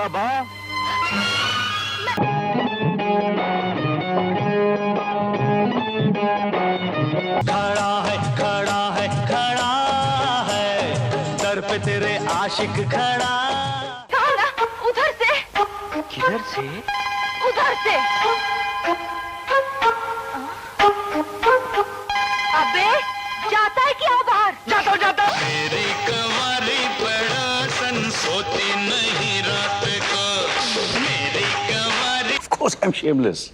मरहबा। खड़ा है दर पे तेरे आशिक खड़ा। कहा ना, उधर से। किधर से? उधर से। अबे जाता है क्या बाहर? जाता। मेरी कवारी पड़ासन सोती नहीं रात को, मेरी कवारी। Of course I'm shameless.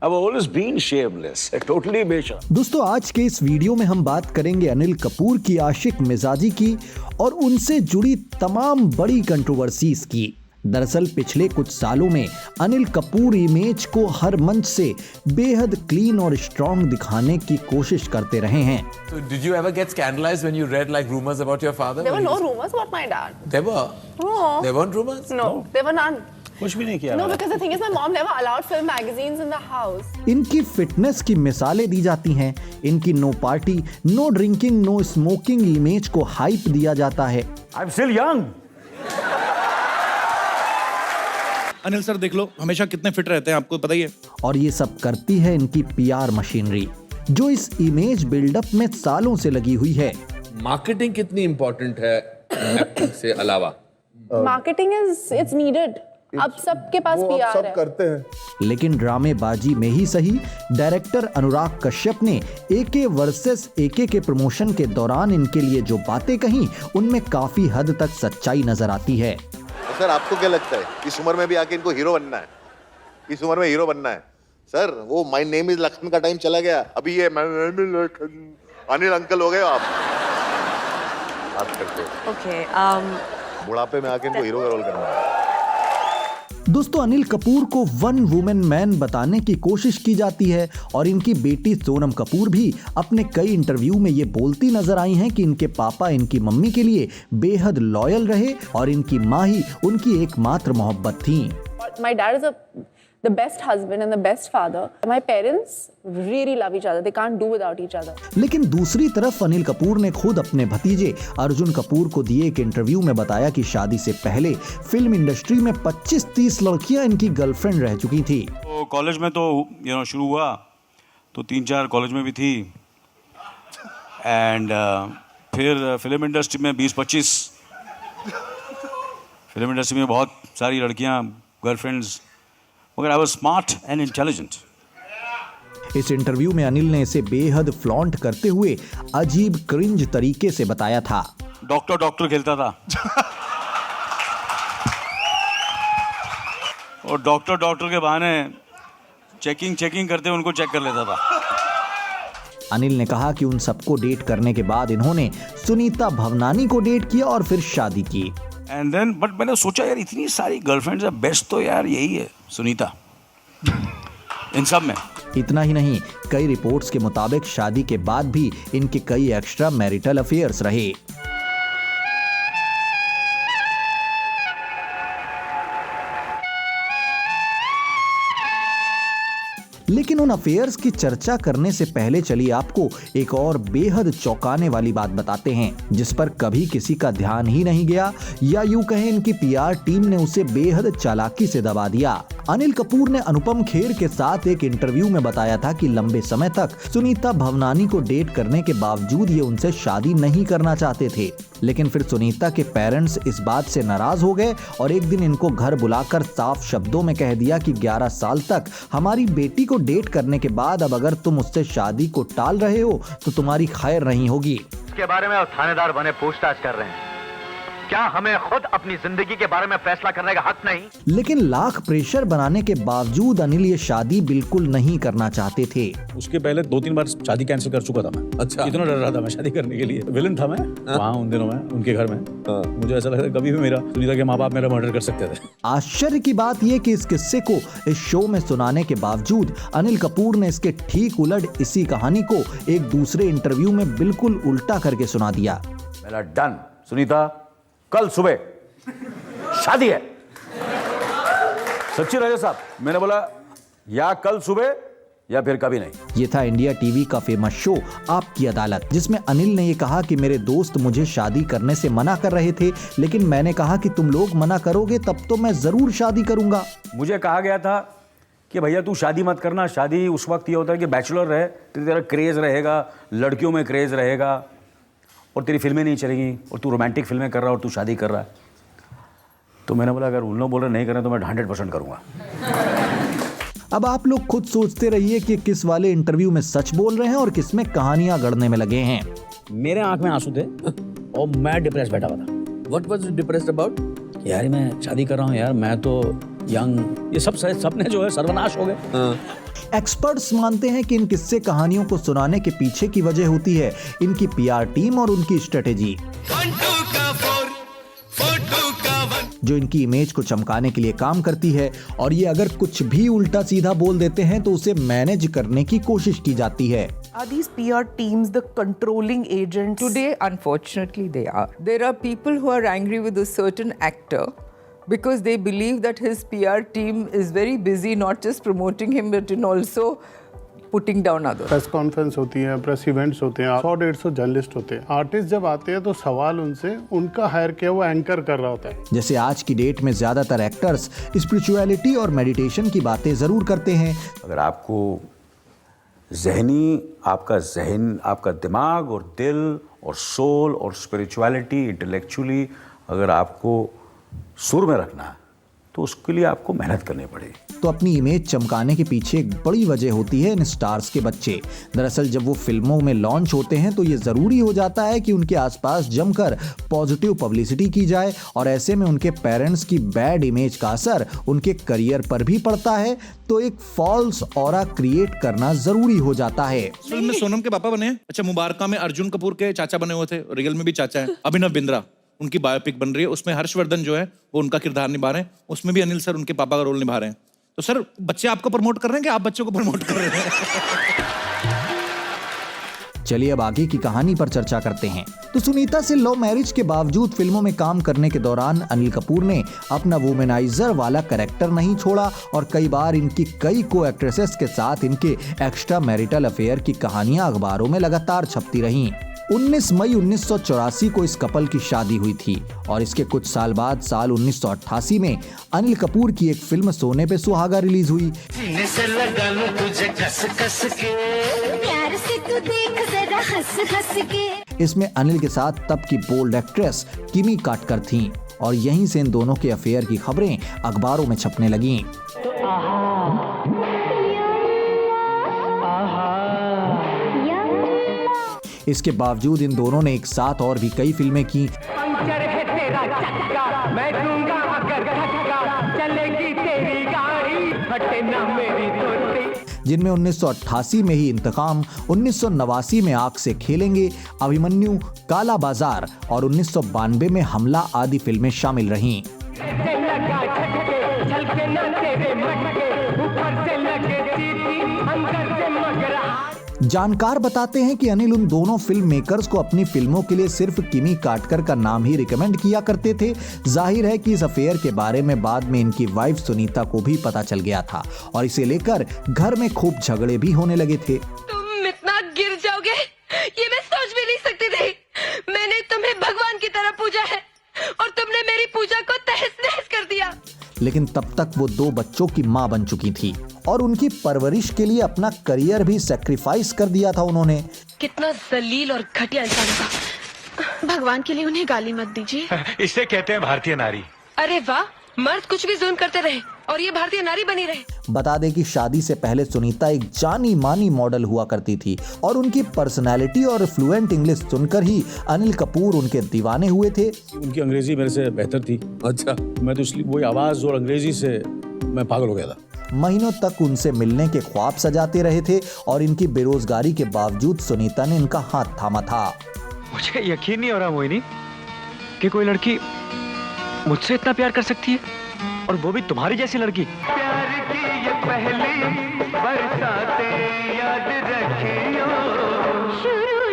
I've always been shameless. Totally बेशर्म। दोस्तों, आज के इस वीडियो में हम बात करेंगे अनिल कपूर की आशिक मिजाजी की और उनसे जुड़ी तमाम बड़ी कंट्रोवर्सीज की। दरअसल पिछले कुछ सालों में अनिल कपूर इमेज को हर मंच से बेहद क्लीन और स्ट्रॉन्ग दिखाने की कोशिश करते रहे हैं। So did you ever get scandalized when you read like rumors about your father? There were no rumors about my dad. There were? No. There weren't rumors? No, there were none. कुछ भी नहीं किया। No, because the thing is my mom never allowed film magazines in the house. इनकी fitness की मिसालें दी जाती हैं, इनकी no party, no drinking, no smoking image को हाइप दिया जाता है। I'm still young. Anil sir देख लो, हमेशा कितने फिट रहते हैं, आपको पता ही है। और ये सब करती है इनकी पीआर मशीनरी, जो इस इमेज बिल्डअप में सालों से लगी हुई है। मार्केटिंग कितनी इंपॉर्टेंट है एक्टिंग से अलावा? Marketing it's needed. अब सबके पास PR सब है। करते हैं। लेकिन ड्रामेबाजी में ही सही, डायरेक्टर अनुराग कश्यप ने एके वर्सेस एके के प्रमोशन के दौरान इनके लिए जो बातें कहीं, उनमें काफी हद तक सच्चाई नजर आती है। सर आपको क्या लगता है इस उम्र में भी आके इनको हीरो बनना है? इस उम्र में हीरो बनना है? सर वो माय नेम इज लक्ष्मण का टाइम चला गया, अभी ये अनिल अंकल हो गए हो आप। बात करते हो। Okay. बुढ़ापे में आके इनको हीरो का रोल करना है। दोस्तों, अनिल कपूर को वन वुमेन मैन बताने की कोशिश की जाती है और इनकी बेटी सोनम कपूर भी अपने कई इंटरव्यू में ये बोलती नजर आई हैं कि इनके पापा इनकी मम्मी के लिए बेहद लॉयल रहे और इनकी माँ ही उनकी एकमात्र मोहब्बत थी। My dad is the best husband and the best father. My parents really love each other. They can't do without each other. लेकिन दूसरी तरफ अनिल कपूर ने खुद अपने भतीजे अर्जुन कपूर को दिए एक इंटरव्यू में बताया कि शादी से पहले फिल्म इंडस्ट्री में 25-30 लड़कियां इनकी गर्लफ्रेंड रह चुकी थी। तो कॉलेज में तो शुरू हुआ तो 3-4 कॉलेज में भी थी, एंड फिर फिल्म इंडस्ट्री में 20-25, फिल्म इंडस्ट्री में बहुत सारी लड़कियां गर्लफ्रेंड्स, मगर I was smart and intelligent. इस इंटरव्यू में अनिल ने इसे बेहद फ्लॉन्ट करते हुए अजीब क्रिंज तरीके से बताया था। डॉक्टर खेलता था और डॉक्टर के बहाने चेकिंग करते उनको चेक कर लेता था। अनिल ने कहा कि उन सबको डेट करने के बाद इन्होंने सुनीता भवनानी को डेट किया और फिर शादी की। एंड देन बट मैंने सोचा यार इतनी सारी गर्लफ्रेंड्स है, बेस्ट तो यार यही है सुनीता इन सब में। इतना ही नहीं, कई रिपोर्ट्स के मुताबिक शादी के बाद भी इनके कई एक्स्ट्रा मैरिटल अफेयर्स रहे। लेकिन उन अफेयर्स की चर्चा करने से पहले चलिए आपको एक और बेहद चौंकाने वाली बात बताते हैं, जिस पर कभी किसी का ध्यान ही नहीं गया, या यूं कहें इनकी पीआर टीम ने उसे बेहद चालाकी से दबा दिया। अनिल कपूर ने अनुपम खेर के साथ एक इंटरव्यू में बताया था कि लंबे समय तक सुनीता भवनानी को डेट करने के बावजूद ये उनसे शादी नहीं करना चाहते थे, लेकिन फिर सुनीता के पेरेंट्स इस बात से नाराज हो गए और एक दिन इनको घर बुलाकर साफ शब्दों में कह दिया कि 11 साल तक हमारी बेटी को डेट करने के बाद अब अगर तुम उससे शादी को टाल रहे हो तो तुम्हारी खैर नहीं होगी। इसके बारे में थानेदार बने पूछताछ कर रहे हैं। क्या हमें खुद अपनी जिंदगी के बारे में फैसला करने का हक नहीं? लेकिन लाख प्रेशर बनाने के बावजूद अनिल ये शादी बिल्कुल नहीं करना चाहते थे। उसके पहले 2-3 बार शादी कैंसिल कर चुका था मैं। अच्छा। इतना डर रहा था मैं शादी करने के लिए। विलन था मैं वहाँ उन दिनों में उनके घर में। मुझे ऐसा लगता कभी भी मेरा सुनीता के माँ बाप मेरा मर्डर कर सकते थे। आश्चर्य की बात यह कि इस किस्से को इस शो में सुनाने के बावजूद अनिल कपूर ने इसके ठीक उलट इसी कहानी को एक दूसरे इंटरव्यू में बिल्कुल उल्टा करके सुना दिया। मेरा डन सुनीता, कल सुबह शादी है। सच्ची राजा साहब, मैंने बोला या कल सुबह या फिर कभी नहीं। ये था इंडिया टीवी का फेमस शो आपकी अदालत, जिसमें अनिल ने ये कहा कि मेरे दोस्त मुझे शादी करने से मना कर रहे थे, लेकिन मैंने कहा कि तुम लोग मना करोगे तब तो मैं जरूर शादी करूंगा। मुझे कहा गया था कि भैया तू शादी मत करना, शादी उस वक्त ये होता है कि बैचलर रहे तो तेरा क्रेज रहेगा, लड़कियों में क्रेज रहेगा और तेरी फिल्में नहीं चलेगी और तू रोमांटिक फिल्में कर रहा है और तू शादी कर रहा है। तो मैंने बोला अगर उन लोग बोल रहे नहीं कर रहे तो मैं 100% करूंगा। अब आप लोग खुद सोचते रहिए कि किस वाले इंटरव्यू में सच बोल रहे हैं और किस में कहानियां गढ़ने में लगे हैं। मेरे आंख में आंसू थे और मैं डिप्रेस बैठा हुआ था। What was you depressed about? यार मैं शादी कर रहा हूँ यार, मैं तो यंग, ये सब सपने जो है सर्वनाश हो गए। एक्सपर्ट्स मानते हैं कि इन किस्से कहानियों को सुनाने के पीछे की वजह होती है इनकी पीआर टीम और उनकी स्ट्रेटेजी, जो इनकी इमेज को चमकाने के लिए काम करती है। और ये अगर कुछ भी उल्टा सीधा बोल देते हैं तो उसे मैनेज करने की कोशिश की जाती है। Are these PR teams the controlling agents? Today, unfortunately, they are. There are people who are angry with a certain actor because they believe that his PR team is very busy not just promoting him but in also putting down others. Press conference होती है, press events होते हैं, 100-150 journalist होते हैं। Artist जब आते हैं तो सवाल उनसे उनका हायर किया वो एंकर कर रहा होता है। जैसे आज की डेट में ज्यादातर एक्टर्स स्पिरिचुअलिटी और मेडिटेशन की बातें जरूर करते हैं। अगर आपको आपका दिमाग और दिल और सोल और स्पिरिचुअलिटी इंटेलेक्चुअली अगर आपको सुर में रखना है तो उसके लिए आपको मेहनत करनी पड़ेगी। तो अपनी इमेज चमकाने के पीछे एक बड़ी वजह होती है इन स्टार्स के बच्चे। दरअसल जब वो फिल्मों में लॉन्च होते हैं तो ये जरूरी हो जाता है कि उनके आसपास जमकर पॉजिटिव पब्लिसिटी की जाए और ऐसे में उनके पेरेंट्स की बैड इमेज का असर उनके करियर पर भी पड़ता है, तो एक फॉल्स ऑरा क्रिएट करना जरूरी हो जाता है। फिल्म में सोनम के पापा बने, अच्छा मुबारका में अर्जुन कपूर के चाचा बने हुए थे, रियल में भी चाचा है। अभिनव बिंद्रा उनकी बायोपिक बन रही है, उसमें हर्षवर्धन जो है वो उनका किरदार निभा रहे हैं, उसमें भी अनिल सर उनके पापा का रोल निभा रहे हैं। तो सर बच्चे आपको प्रमोट कर रहे हैं कि आप बच्चों को प्रमोट कर रहे हैं? चलिए अब आगे की कहानी पर चर्चा करते हैं। तो सुनीता से लव मैरिज के बावजूद फिल्मों में काम करने के दौरान अनिल कपूर ने अपना वुमेनाइजर वाला कैरेक्टर नहीं छोड़ा और कई बार इनकी कई को एक्ट्रेसेस के साथ इनके एक्स्ट्रा मैरिटल अफेयर की कहानियां अखबारों में लगातार छपती रहीं। 19 मई 1984 को इस कपल की शादी हुई थी और इसके कुछ साल बाद साल 1988 में अनिल कपूर की एक फिल्म सोने पे सुहागा रिलीज हुई। सीने से लगा लूं तुझे कस कस के, प्यार से तू देख जरा हंस हंस के। इसमें अनिल के साथ तब की बोल्ड एक्ट्रेस किमी काटकर थीं और यहीं से इन दोनों के अफेयर की खबरें अखबारों में छपने लगीं। इसके बावजूद इन दोनों ने एक साथ और भी कई फिल्में की, जिनमें 1988 में ही इंतकाम, 1989 में आग से खेलेंगे, अभिमन्यु, काला बाजार और 1992 में हमला आदि फिल्में शामिल रहीं। जानकार बताते हैं कि अनिल उन दोनों फिल्म मेकर्स को अपनी फिल्मों के लिए सिर्फ किमी काटकर का नाम ही रिकमेंड किया करते थे। जाहिर है कि इस अफेयर के बारे में बाद में इनकी वाइफ सुनीता को भी पता चल गया था और इसे लेकर घर में खूब झगड़े भी होने लगे थे। तुम इतना गिर जाओगे ये मैं सोच भी नहीं सकती थी। मैंने तुम्हें भगवान की तरह पूजा है और तुमने मेरी पूजा को तहस नहस कर दिया। लेकिन तब तक वो 2 बच्चों की मां बन चुकी थी और उनकी परवरिश के लिए अपना करियर भी सैक्रिफाइस कर दिया था उन्होंने। कितना जलील और घटिया इंसान होगा। भगवान के लिए उन्हें गाली मत दीजिए। इसे कहते हैं भारतीय नारी। अरे वाह, मर्द कुछ भी जुल्म करते रहे और ये भारतीय नारी बनी रहे। बता दें कि शादी से पहले सुनीता एक जानी मानी मॉडल हुआ करती थी और उनकी पर्सनैलिटी और फ्लुएंट इंग्लिश सुनकर ही अनिल कपूर उनके दीवाने हुए थे। उनकी अंग्रेजी मेरे से बेहतर थी। अच्छा, मैं तो इसलिए वही आवाज और अंग्रेजी से मैं पागल हो गया था। महीनों तक उनसे मिलने के ख्वाब सजाते रहे थे और इनकी बेरोजगारी के बावजूद सुनीता ने इनका हाथ थामा था। मुझे यकीन नहीं हो रहा मोहिनी कि कोई लड़की मुझसे इतना प्यार कर सकती है और वो भी तुम्हारी जैसी लड़की। प्यार की ये पहली बरसातें याद रखियो,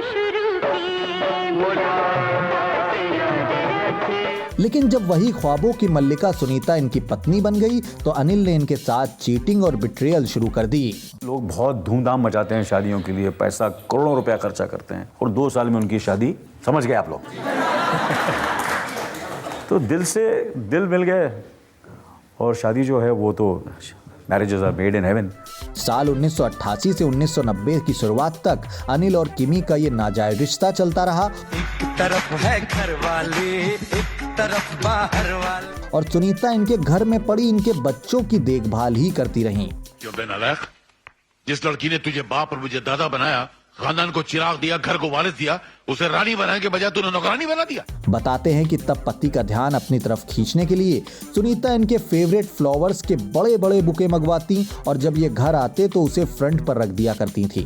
शुरू की मुलाकात याद रखियो। लेकिन जब वही ख्वाबों की मल्लिका सुनीता इनकी पत्नी बन गई तो अनिल ने इनके साथ चीटिंग और बिट्रियल शुरू कर दी। लोग बहुत धूमधाम मचाते हैं शादियों के लिए, पैसा करोड़ों रुपया खर्चा करते हैं और 2 साल में उनकी शादी, समझ गए आप लोग। तो दिल से दिल मिल गए और शादी जो है वो तो marriages are made in heaven. साल 1988 से 1990 की शुरुआत तक अनिल और किमी का ये नाजायज रिश्ता चलता रहा। एक तरफ है घर वाले, एक तरफ बाहर वाले, और सुनीता इनके घर में पड़ी इनके बच्चों की देखभाल ही करती रहीं। क्यों बे नालायक, जिस लड़की ने तुझे बाप और मुझे दादा बनाया, खानदान को चिराग दिया, घर को वारिस दिया, उसे रानी बनाने के बजाय तूने नौकरानी बना दिया। बताते हैं कि तब पति का ध्यान अपनी तरफ खींचने के लिए सुनीता इनके फेवरेट फ्लावर्स के बड़े बड़े बुके मंगवाती और जब ये घर आते तो उसे फ्रंट पर रख दिया करती थी।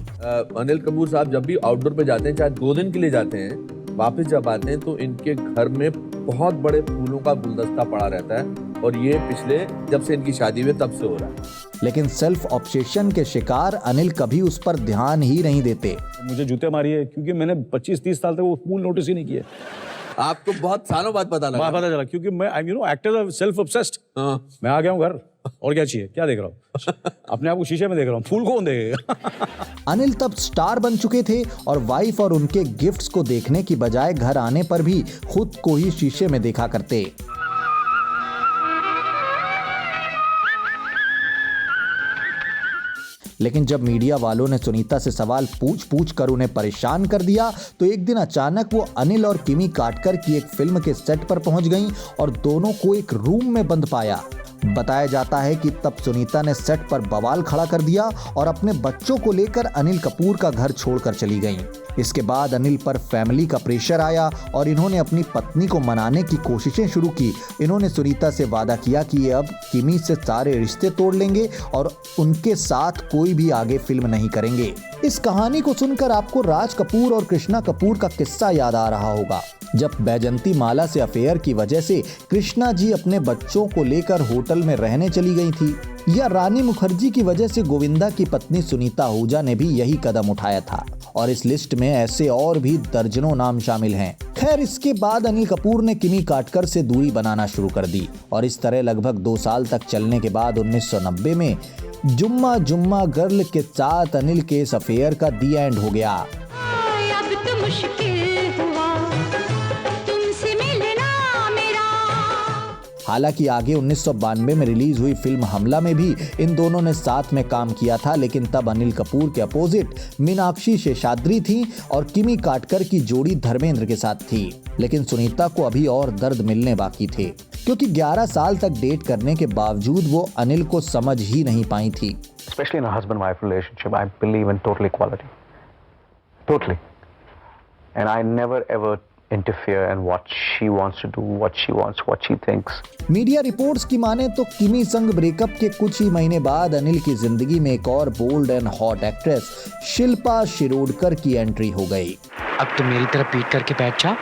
अनिल कपूर साहब जब भी आउटडोर पे जाते हैं, चाहे 2 दिन के लिए जाते हैं, वापस जब आते हैं तो इनके घर में बहुत बड़े फूलों का गुलदस्ता पड़ा रहता है और ये पिछले जब से इनकी शादी हुई तब से हो रहा है। लेकिन सेल्फ ऑब्सेशन के शिकार अनिल कभी उस पर ध्यान ही नहीं देते। मुझे जूते मारी है क्योंकि मैंने 25-30 साल तक वो फूल नोटिस ही नहीं किए। आपको बहुत सालों बाद पता चला क्योंकि मैं एक्टर सेल्फ ऑब्सेस्ड। मैं आ गया हूँ घर, और क्या चाहिए, क्या देख रहा हूँ? अपने आप को शीशे में देख रहा हूँ, फूल कौन देखेगा? अनिल तब स्टार बन चुके थे और वाइफ और उनके गिफ्ट्स को देखने की बजाय घर आने पर भी खुद को ही शीशे में देखा करते। लेकिन जब मीडिया वालों ने सुनीता से सवाल पूछ कर उन्हें परेशान कर दिया तो एक दिन अचानक वो अनिल और किमी काटकर की एक फिल्म के सेट पर पहुंच गईं और दोनों को एक रूम में बंद पाया। बताया जाता है कि तब सुनीता ने सेट पर बवाल खड़ा कर दिया और अपने बच्चों को लेकर अनिल कपूर का घर छोड़कर चली गईं। इसके बाद अनिल पर फैमिली का प्रेशर आया और इन्होंने अपनी पत्नी को मनाने की कोशिशें शुरू की। इन्होंने सुनीता से वादा किया कि ये अब किमी से सारे रिश्ते तोड़ लेंगे और उनके साथ कोई भी आगे फिल्म नहीं करेंगे। इस कहानी को सुनकर आपको राज कपूर और कृष्णा कपूर का किस्सा याद आ रहा होगा, जब बैजंती माला से अफेयर की वजह से कृष्णा जी अपने बच्चों को लेकर होटल में रहने चली गई थी, या रानी मुखर्जी की वजह से गोविंदा की पत्नी सुनीता आहूजा ने भी यही कदम उठाया था। और इस लिस्ट में ऐसे और भी दर्जनों नाम शामिल हैं। खैर, इसके बाद अनिल कपूर ने किमी काटकर से दूरी बनाना शुरू कर दी और इस तरह लगभग 2 साल तक चलने के बाद 1990 में जुम्मा जुम्मा गर्ल के साथ अनिल के इस अफेयर का दी एंड हो गया। अब तो मुश्किल हुआ तुमसे मिलना मेरा। हालांकि आगे 1992 में रिलीज हुई फिल्म हमला में भी इन दोनों ने साथ में काम किया था, लेकिन तब अनिल कपूर के अपोजिट मीनाक्षी शेषाद्री थी और किमी काटकर की जोड़ी धर्मेंद्र के साथ थी। लेकिन सुनीता को अभी और दर्द मिलने बाकी थे, क्योंकि 11 साल तक डेट करने के बावजूद वो अनिल को समझ ही नहीं पाई थी। Especially in a husband-wife relationship, I believe in total equality. Totally. And I never ever interfere in what she wants to do, what she wants, what she thinks. Media reports की माने तो किमी संग ब्रेकअप के कुछ ही महीने बाद अनिल की जिंदगी में एक और bold and hot actress Shilpa Shirodkar की एंट्री हो गई। अब तो मेरी तरफ पीट करके बैठ जा,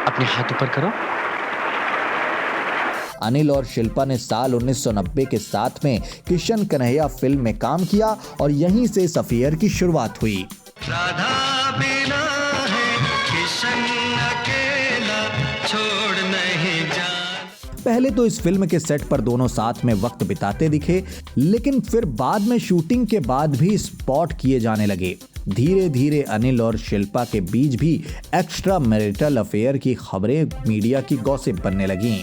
अपने हाथ ऊपर करो। अनिल और शिल्पा ने साल 1990 के साथ में किशन कन्हैया फिल्म में काम किया और यहीं से इस अफेयर की शुरुआत हुई। राधा बिना है किशन अकेला छोड़ नहीं जा। पहले तो इस फिल्म के सेट पर दोनों साथ में वक्त बिताते दिखे, लेकिन फिर बाद में शूटिंग के बाद भी स्पॉट किए जाने लगे। धीरे धीरे अनिल और शिल्पा के बीच भी एक्स्ट्रा मैरिटल अफेयर की खबरें मीडिया की गॉसिप बनने लगीं।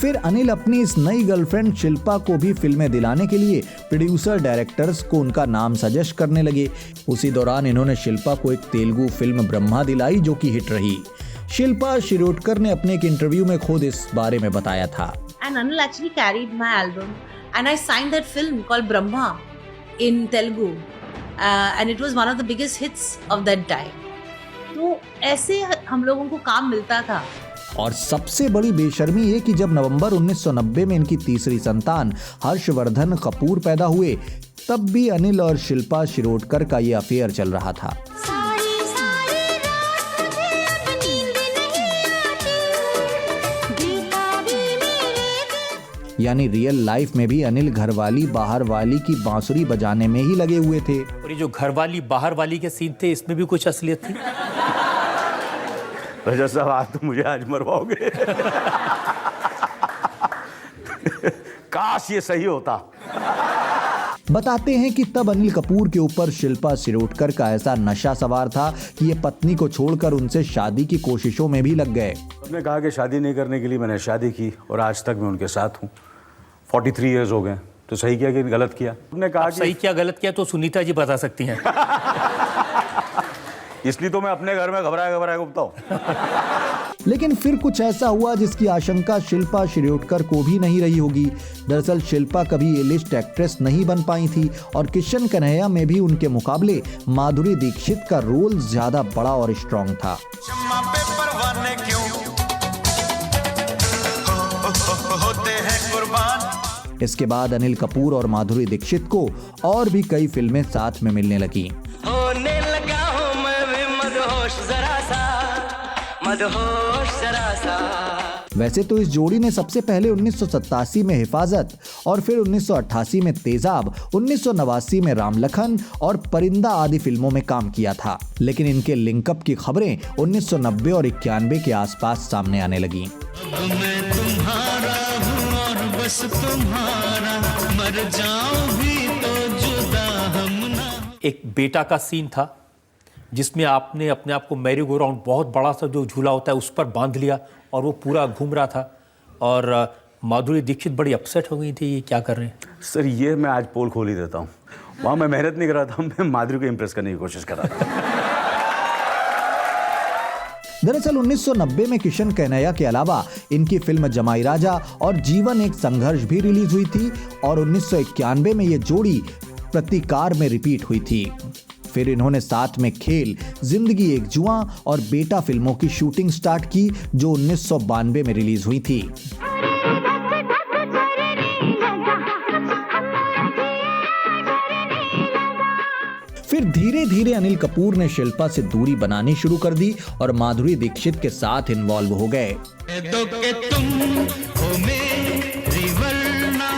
फिर अनिल अपनी इस नई गर्लफ्रेंड शिल्पा को भी फिल्में दिलाने के लिए प्रोड्यूसर डायरेक्टर्स को उनका नाम सजेस्ट करने लगे। उसी दौरान इन्होंने शिल्पा को एक तेलुगु फिल्म ब्रह्मा दिलाई, जो कि हिट रही। शिल्पा शिरोडकर ने अपने एक इंटरव्यू में खुद इस बारे में बताया था। And Anil actually carried my album and I signed that film called Brahma in Telugu and it was one of the biggest hits of that time. तो ऐसे हम लोगों को काम मिलता था। और सबसे बड़ी बेशर्मी ये कि जब नवंबर 1990 में इनकी तीसरी संतान हर्षवर्धन कपूर पैदा हुए, तब भी अनिल और शिल्पा शिरोडकर का ये अफेयर चल रहा था। यानी रियल लाइफ में भी अनिल घरवाली बाहर वाली की बांसुरी बजाने में ही लगे हुए थे। और ये जो घरवाली बाहर वाली के सीन थे, इसमें भी कुछ असलियत थी? रजत साहब, आज तो मुझे आज मरवाओगे। काश ये सही होता। बताते हैं कि तब अनिल कपूर के ऊपर शिल्पा शिरोडकर का ऐसा नशा सवार था कि ये पत्नी को छोड़कर उनसे शादी की कोशिशों में भी लग गए। उन्होंने कहा कि शादी नहीं करने के लिए मैंने शादी की और आज तक मैं उनके साथ हूँ। 43 इयर्स हो गए। तो सही किया कि गलत किया? उन्होंने कहा कि सही किया गलत किया तो सुनीता जी बता सकती हैं। इसलिए तो मैं अपने घर में घबराए घूमता हूँ। लेकिन फिर कुछ ऐसा हुआ जिसकी आशंका शिल्पा शिरोडकर को भी नहीं रही होगी। दरअसल शिल्पा कभी ए लिस्ट एक्ट्रेस नहीं बन पाई थी और किशन कन्हैया में भी उनके मुकाबले माधुरी दीक्षित का रोल ज्यादा बड़ा और स्ट्रॉन्ग था। इसके बाद अनिल कपूर और माधुरी दीक्षित को और भी कई फिल्में साथ में मिलने लगी। होने लगा हूँ मैं भी मदहोश जरा सा, मदहोश जरा सा। वैसे तो इस जोड़ी ने सबसे पहले 1987 में हिफाजत और फिर 1988 में तेजाब, 1989 में राम लखन और परिंदा आदि फिल्मों में काम किया था। लेकिन इनके लिंकअप की खबरें 1990 और 91 के आसपास सामने आने लगी। मैं तुम्हारा हूँ और बस तुम्हारा, मर जाऊं भी तो जुदा हम ना। एक बेटा का सीन था जिसमें आपने अपने आप को मैरी गो राउंड, बहुत बड़ा सा जो झूला होता है, उस पर बांध लिया और वो पूरा घूम रहा था और माधुरी दीक्षित बड़ी अपसेट हो गई थी। ये क्या कर रहे हैं? सर ये मैं आज पोल खोल ही देता हूँ। वहाँ मैं मेहनत नहीं कर रहा था, मैं माधुरी को इम्प्रेस करने की कोशिश कर रहा था। दरअसल 1990 में किशन कन्हैया के अलावा इनकी फिल्म जमाई राजा और जीवन एक संघर्ष भी रिलीज हुई थी और 1991 में ये जोड़ी प्रतिकार में रिपीट हुई थी। फिर इन्होंने साथ में खेल, जिंदगी एक जुआ और बेटा फिल्मों की शूटिंग स्टार्ट की जो 1992 में रिलीज हुई थी। फिर धीरे धीरे अनिल कपूर ने शिल्पा से दूरी बनानी शुरू कर दी और माधुरी दीक्षित के साथ इन्वॉल्व हो गए। तुम हो मेरी वरना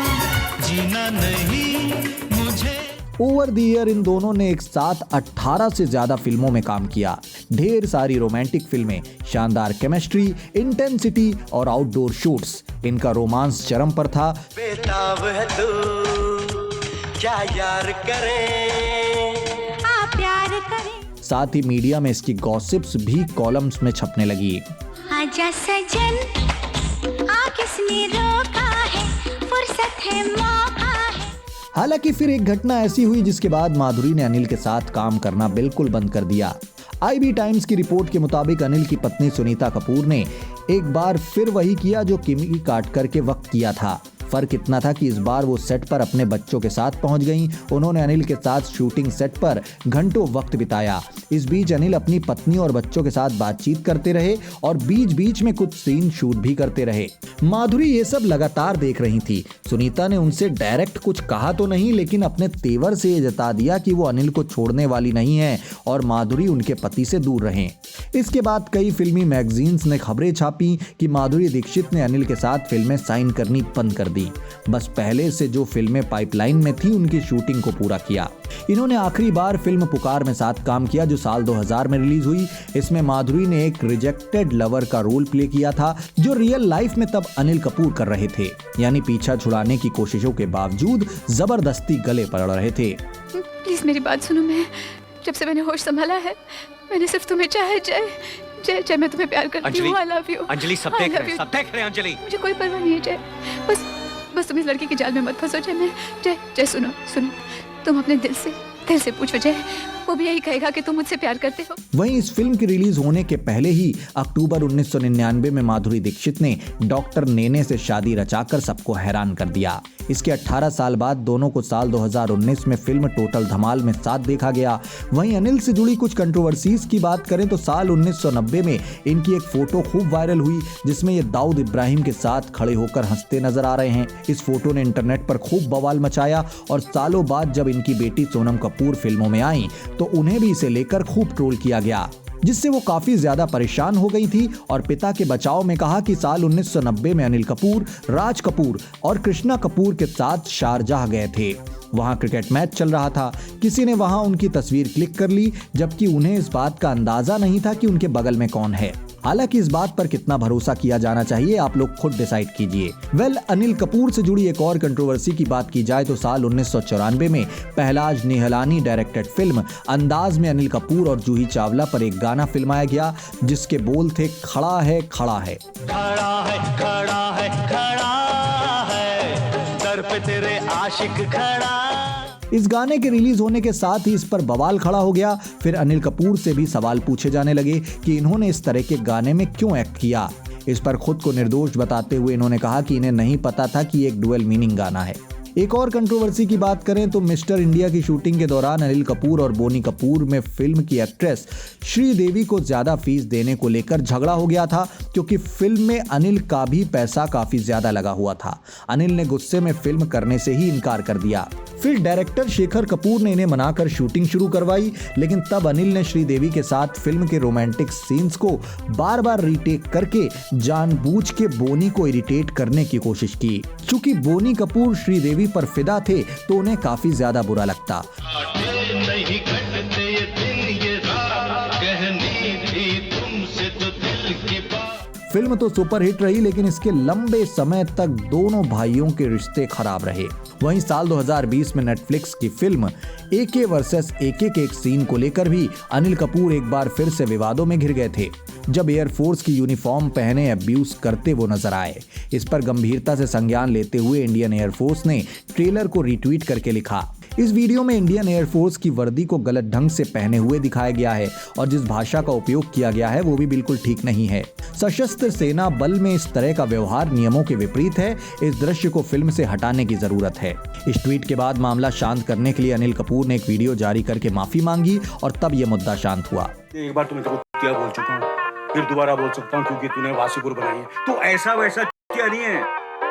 जीना नहीं मुझे। ओवर द ईयर इन दोनों ने एक साथ 18 से ज्यादा फिल्मों में काम किया। ढेर सारी रोमांटिक फिल्में, शानदार केमिस्ट्री, इंटेंसिटी और आउटडोर शूट्स। इनका रोमांस चरम पर था। बेताब है तू, क्या यार करें, आप प्यार करें। साथ ही मीडिया में इसकी गॉसिप्स भी कॉलम्स में छपने लगी। आजा सजन, आ किसने रोका है, फुर्सत है मौका है। हालांकि फिर एक घटना ऐसी हुई जिसके बाद माधुरी ने अनिल के साथ काम करना बिल्कुल बंद कर दिया। IB टाइम्स की रिपोर्ट के मुताबिक अनिल की पत्नी सुनीता कपूर ने एक बार फिर वही किया जो किमी काटकर के वक्त किया था। फर्क इतना था कि इस बार वो सेट पर अपने बच्चों के साथ पहुंच गईं। उन्होंने अनिल के साथ शूटिंग सेट पर घंटों वक्त बिताया। इस बीच अनिल अपनी पत्नी और बच्चों के साथ बातचीत करते रहे और बीच बीच में कुछ सीन शूट भी करते रहे। माधुरी ये सब लगातार देख रही थी। सुनीता ने उनसे डायरेक्ट कुछ कहा तो नहीं, लेकिन अपने तेवर से ये जता दिया कि वो अनिल को छोड़ने वाली नहीं है और माधुरी उनके पति से दूर रहें। इसके बाद कई फिल्मी मैगजीन्स ने खबरें छापी कि माधुरी दीक्षित ने अनिल के साथ फिल्में साइन करनी बंद कर दी। बस पहले से जो फिल्में पाइपलाइन में थी उनकी शूटिंग को पूरा किया। इन्होंने आखिरी बार फिल्म पुकार में साथ काम किया जो साल 2000 में रिलीज हुई। इसमें माधुरी ने एक रिजेक्टेड लवर का रोल प्ले किया था जो रियल लाइफ में तब अनिल कपूर कर रहे थे, यानी पीछा छुड़ाने की कोशिशों के बावजूद जबरदस्ती गले पड़ रहे थे। प्लीज मेरी बात सुनो। मैं जब से मैंने होश संभाला है मैंने सिर्फ तुम्हें चाहा। जय जय जय, मैं तुम्हें प्यार करती हूँ। I love you Anjali. सब देख रहे हैं अंजलि। मुझे कोई परवाह नहीं है जय। बस तुम इस लड़की के जाल में मत फंसो। जय सुनो, तुम अपने दिल से पूछो जय, वो भी यही कहेगा कि तुम मुझसे प्यार करते हो। वहीं इस फिल्म की रिलीज होने के पहले ही अक्टूबर 1999 में माधुरी दीक्षित ने डॉक्टर नेने से शादी रचाकर सबको हैरान कर दिया। इसके 18 साल बाद दोनों को साल 2019 में फिल्म टोटल धमाल में साथ देखा गया। वहीं अनिल से जुड़ी कुछ कंट्रोवर्सीज की बात करें तो साल 1990 में इनकी एक फोटो खूब वायरल हुई जिसमें ये दाऊद इब्राहिम के साथ खड़े होकर हंसते नजर आ रहे हैं। इस फोटो ने इंटरनेट पर खूब बवाल मचाया और सालों बाद जब इनकी बेटी सोनम कपूर फिल्मों में आई तो उन्हें भी इसे लेकर खूब ट्रोल किया गया। जिससे वो काफी ज्यादा परेशान हो गई थी और पिता के बचाव में कहा कि साल 1990 में अनिल कपूर, राज कपूर और कृष्णा कपूर के साथ शारजाह गए थे। वहां क्रिकेट मैच चल रहा था। किसी ने वहां उनकी तस्वीर क्लिक कर ली, जबकि उन्हें इस बात का अंदाजा नहीं था कि उनके बगल में कौन है। हालांकि इस बात पर कितना भरोसा किया जाना चाहिए आप लोग खुद डिसाइड कीजिए। अनिल कपूर से जुड़ी एक और कंट्रोवर्सी की बात की जाए तो साल 1994 में पहलाज निहलानी डायरेक्टेड फिल्म अंदाज में अनिल कपूर और जूही चावला पर एक गाना फिल्माया गया, जिसके बोल थे खड़ा है खड़ा है। खड़ा है खड़ा है खड़ा है, दर पे तेरे आशिक खड़ा। इस गाने के रिलीज होने के साथ ही इस पर बवाल खड़ा हो गया। फिर अनिल कपूर से भी सवाल पूछे जाने लगे कि इन्होंने इस तरह के गाने में क्यों एक्ट किया। इस पर खुद को निर्दोष बताते हुए इन्होंने कहा कि इन्हें नहीं पता था कि एक डुअल मीनिंग गाना है। एक और कंट्रोवर्सी की बात करें तो मिस्टर इंडिया की शूटिंग के दौरान अनिल कपूर और बोनी कपूर में फिल्म की एक्ट्रेस श्रीदेवी को ज्यादा फीस देने को लेकर झगड़ा हो गया था, क्योंकि फिल्म में अनिल का भी पैसा काफी ज्यादा लगा हुआ था। अनिल ने गुस्से में फिल्म करने से ही इनकार कर दिया। फिर डायरेक्टर शेखर कपूर ने इन्हें मनाकर शूटिंग शुरू करवाई, लेकिन तब अनिल ने श्रीदेवी के साथ फिल्म के रोमांटिक सीन्स को बार बार रीटेक करके जानबूझ के बोनी को इरिटेट करने की कोशिश की। चूंकि बोनी कपूर श्रीदेवी पर फिदा थे तो उन्हें काफी ज्यादा बुरा लगता। फिल्म तो सुपरहिट रही, लेकिन इसके लंबे समय तक दोनों भाइयों के रिश्ते खराब रहे। वहीं साल 2020 में नेटफ्लिक्स की फिल्म एके वर्सेस एके के एक सीन को लेकर भी अनिल कपूर एक बार फिर से विवादों में घिर गए थे, जब एयरफोर्स की यूनिफॉर्म पहने अब्यूज करते वो नजर आए। इस पर गंभीरता से संज्ञान लेते हुए इंडियन एयरफोर्स ने ट्रेलर को रीट्वीट करके लिखा, इस वीडियो में इंडियन एयरफोर्स की वर्दी को गलत ढंग से पहने हुए दिखाया गया है और जिस भाषा का उपयोग किया गया है वो भी बिल्कुल ठीक नहीं है। सशस्त्र सेना बल में इस तरह का व्यवहार नियमों के विपरीत है। इस दृश्य को फिल्म से हटाने की जरूरत है। इस ट्वीट के बाद मामला शांत करने के लिए अनिल कपूर ने एक वीडियो जारी करके माफी मांगी और तब यह मुद्दा शांत हुआ। एक बार तुम्हें क्या बोल चुका हूँ, फिर दोबारा बोल सकता हूँ, क्योंकि तूने वासीपुर बनाई है। तो ऐसा वैसा क्या नहीं है,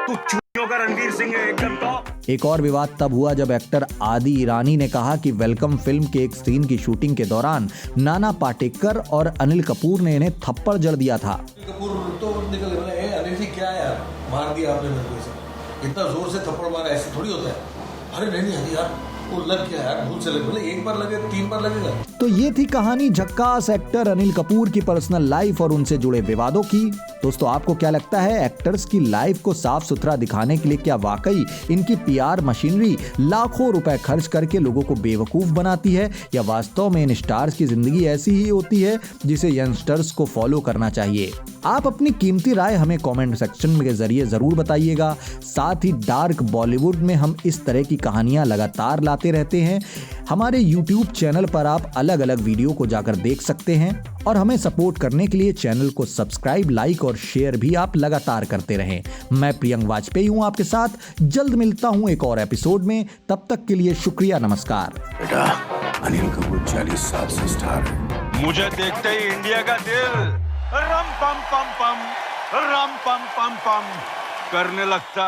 तू चूतियों का रणवीर सिंह है एकदम टॉप। एक और विवाद तब हुआ जब एक्टर आदि ईरानी ने कहा कि वेलकम फिल्म के एक सीन की शूटिंग के दौरान नाना पाटेकर और अनिल कपूर ने इन्हें थप्पड़ जड़ दिया था। कपूर तो निकल गए, अनिल जी क्या यार मार दिया आपने मेरे को, इतना जोर से थप्पड़ मारा, ऐसे थोड़ी होता है। अरे नहीं यार वो लग गया यार, भूल से लग, बोले एक बार लगे 3 बार लगेगा। तो ये थी कहानी झक्कास एक्टर अनिल कपूर की पर्सनल लाइफ और उनसे जुड़े विवादों की। दोस्तों आपको क्या लगता है, एक्टर्स की लाइफ को साफ सुथरा दिखाने के लिए क्या वाकई इनकी पीआर मशीनरी लाखों रुपए खर्च करके लोगों को बेवकूफ बनाती है, या वास्तव में इन स्टार्स की जिंदगी ऐसी ही होती है जिसे यंगस्टर्स को फॉलो करना चाहिए? आप अपनी कीमती राय हमें कमेंट सेक्शन के जरिए जरूर बताइएगा। साथ ही डार्क बॉलीवुड में हम इस तरह की कहानियां लगातार लाते रहते हैं। हमारे YouTube चैनल पर आप अलग अलग वीडियो को जाकर देख सकते हैं और हमें सपोर्ट करने के लिए चैनल को सब्सक्राइब, लाइक और शेयर भी आप लगातार करते रहें। मैं प्रियंक वाजपेयी हूं आपके साथ, जल्द मिलता हूं एक और एपिसोड में। तब तक के लिए शुक्रिया, नमस्कार। बेटा अनिल कपूर 40 साल से स्टार है। मुझे देखते ही इंडिया का दिल रम पम पम पम रम पम पम पम करने लगता।